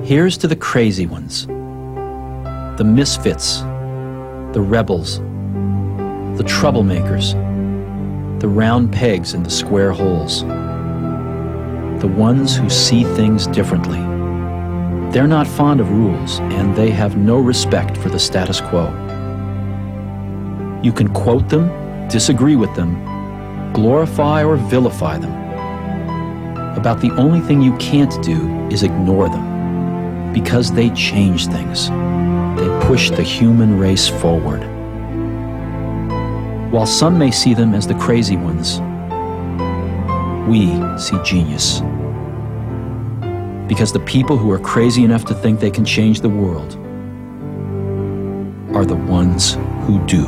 Here's to the crazy ones, the misfits, the rebels, the troublemakers, the round pegs in the square holes, the ones who see things differently. They're not fond of rules, and they have no respect for the status quo. You can quote them, disagree with them, glorify or vilify them. About the only thing you can't do is ignore them, because they change things. They push the human race forward. While some may see them as the crazy ones, we see genius. Because the people who are crazy enough to think they can change the world are the ones who do.